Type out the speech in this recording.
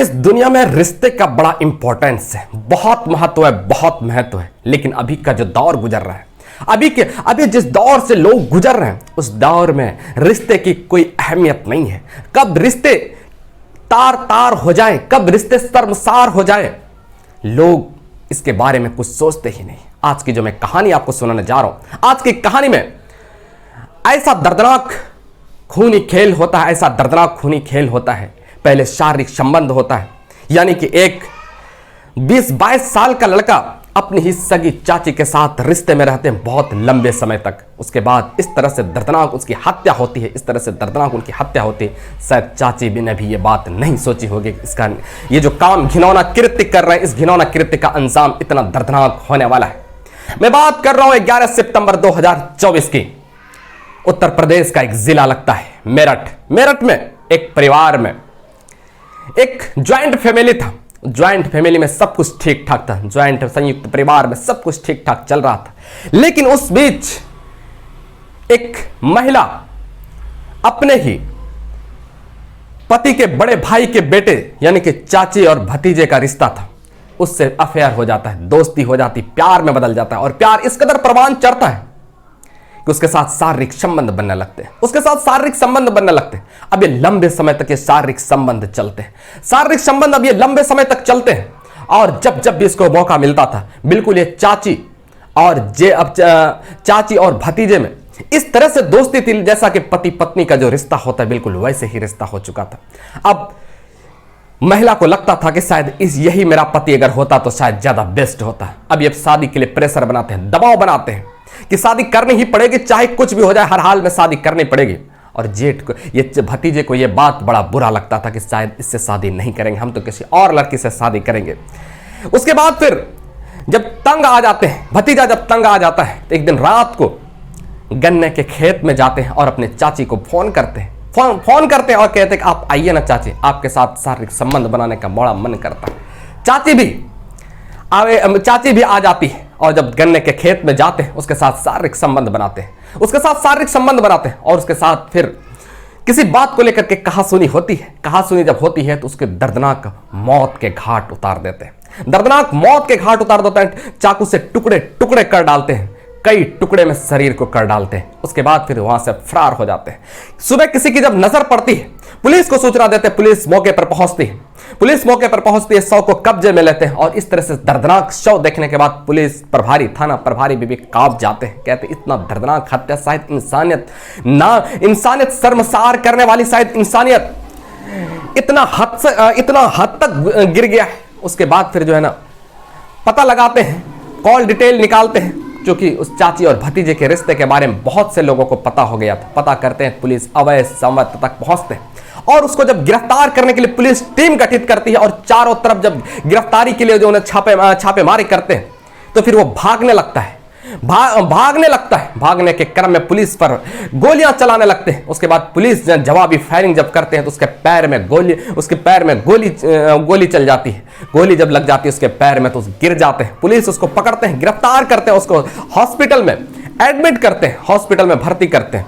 इस दुनिया में रिश्ते का बड़ा इंपॉर्टेंस है, बहुत महत्व है, बहुत महत्व है। लेकिन अभी का जो दौर गुजर रहा है, अभी जिस दौर से लोग गुजर रहे हैं, उस दौर में रिश्ते की कोई अहमियत नहीं है। कब रिश्ते तार तार हो जाए, कब रिश्ते शर्मसार हो जाए, लोग इसके बारे में कुछ सोचते ही नहीं। आज की जो मैं कहानी आपको सुनाने जा रहा हूं, आज की कहानी में ऐसा दर्दनाक खूनी खेल होता है, ऐसा दर्दनाक खूनी खेल होता है। पहले शारीरिक संबंध होता है, यानी कि एक 20-22 साल का लड़का अपनी ही सगी चाची के साथ रिश्ते में रहते हैं बहुत लंबे समय तक। उसके बाद इस तरह से दर्दनाक उसकी हत्या होती है, इस तरह से दर्दनाक उनकी हत्या होती है। शायद चाची भी ने भी ये बात नहीं सोची होगी, इसका ये जो काम घिनौना कृत्य कर रहे हैं, इस घिनौना कृत्य का अंजाम इतना दर्दनाक होने वाला है। मैं बात कर रहा हूं 11 सितंबर 2024 की। उत्तर प्रदेश का एक जिला लगता है मेरठ। मेरठ में एक परिवार में एक ज्वाइंट फैमिली था। ज्वाइंट फैमिली में सब कुछ ठीक ठाक था, ज्वाइंट संयुक्त परिवार में सब कुछ ठीक ठाक चल रहा था। लेकिन उस बीच एक महिला अपने ही पति के बड़े भाई के बेटे यानी कि चाची और भतीजे का रिश्ता था, उससे अफेयर हो जाता है, दोस्ती हो जाती, प्यार में बदल जाता है। और प्यार इस कदर परवान चढ़ता है कि उसके साथ शारीरिक संबंध बनने लगते हैं, उसके साथ शारीरिक संबंध बनने लगते हैं। अब ये लंबे समय तक ये शारीरिक संबंध चलते हैं, शारीरिक संबंध अब ये लंबे समय तक चलते हैं। और जब जब भी इसको मौका मिलता था, बिल्कुल ये चाची और भतीजे में इस तरह से दोस्ती थी जैसा कि पति पत्नी का जो रिश्ता होता है, बिल्कुल वैसे ही रिश्ता हो चुका था। अब महिला को लगता था कि शायद यही मेरा पति अगर होता तो शायद ज्यादा बेस्ट होता। अब ये शादी के लिए प्रेशर बनाते हैं, दबाव बनाते हैं कि शादी करनी ही पड़ेगी, चाहे कुछ भी हो जाए, हर हाल में शादी करनी पड़ेगी। और जेठ को, ये भतीजे को, ये बात बड़ा बुरा लगता था कि शायद इससे शादी नहीं करेंगे, हम तो किसी और लड़की से शादी करेंगे। उसके बाद फिर जब तंग आ जाते हैं, भतीजा जब तंग आ जाता है तो एक दिन रात को गन्ने के खेत में जाते हैं और अपने चाची को फोन करते हैं, फोन करते हैं और कहते हैं कि आप आइए ना चाची, आपके साथ शारीरिक संबंध बनाने का बड़ा मन करता है। चाची भी आ जाती है और जब गन्ने के खेत में जाते हैं उसके साथ शारीरिक संबंध बनाते हैं, और उसके साथ फिर किसी बात को लेकर के कहासुनी होती है। कहासुनी जब होती है तो उसके दर्दनाक मौत के घाट उतार देते हैं, चाकू से टुकड़े टुकड़े कर डालते हैं, कई टुकड़े में शरीर को कर डालते हैं। उसके बाद फिर वहां से फरार हो जाते हैं। सुबह किसी की जब नजर पड़ती है, पुलिस को सूचना देते हैं, पुलिस मौके पर पहुंचती है, शव को कब्जे में लेते हैं। और इस तरह से दर्दनाक शव देखने के बाद पुलिस प्रभारी, थाना प्रभारी भी कांप जाते हैं। कहते हैं इतना दर्दनाक हत्या, शायद इंसानियत शर्मसार करने वाली, शायद इंसानियत इतना हद तक गिर गया है। उसके बाद फिर जो है ना पता लगाते हैं, कॉल डिटेल निकालते हैं, क्योंकि उस चाची और भतीजे के रिश्ते के बारे में बहुत से लोगों को पता हो गया था। पता करते हैं, पुलिस अवैध संबंध तक पहुंचते हैं और उसको जब गिरफ्तार करने के लिए पुलिस टीम गठित करती है और चारों तरफ जब गिरफ्तारी के लिए जो उन्हें छापेमारी करते हैं तो फिर वो भागने लगता है। भागने के क्रम में पुलिस पर गोलियां चलाने लगते हैं। उसके बाद पुलिस जवाबी फायरिंग जब करते हैं तो उसके पैर में गोली चल जाती है। गोली जब लग जाती है उसके पैर में तो गिर जाते हैं। पुलिस उसको पकड़ते हैं, गिरफ्तार करते हैं, उसको हॉस्पिटल में एडमिट करते हैं, हॉस्पिटल में भर्ती करते हैं।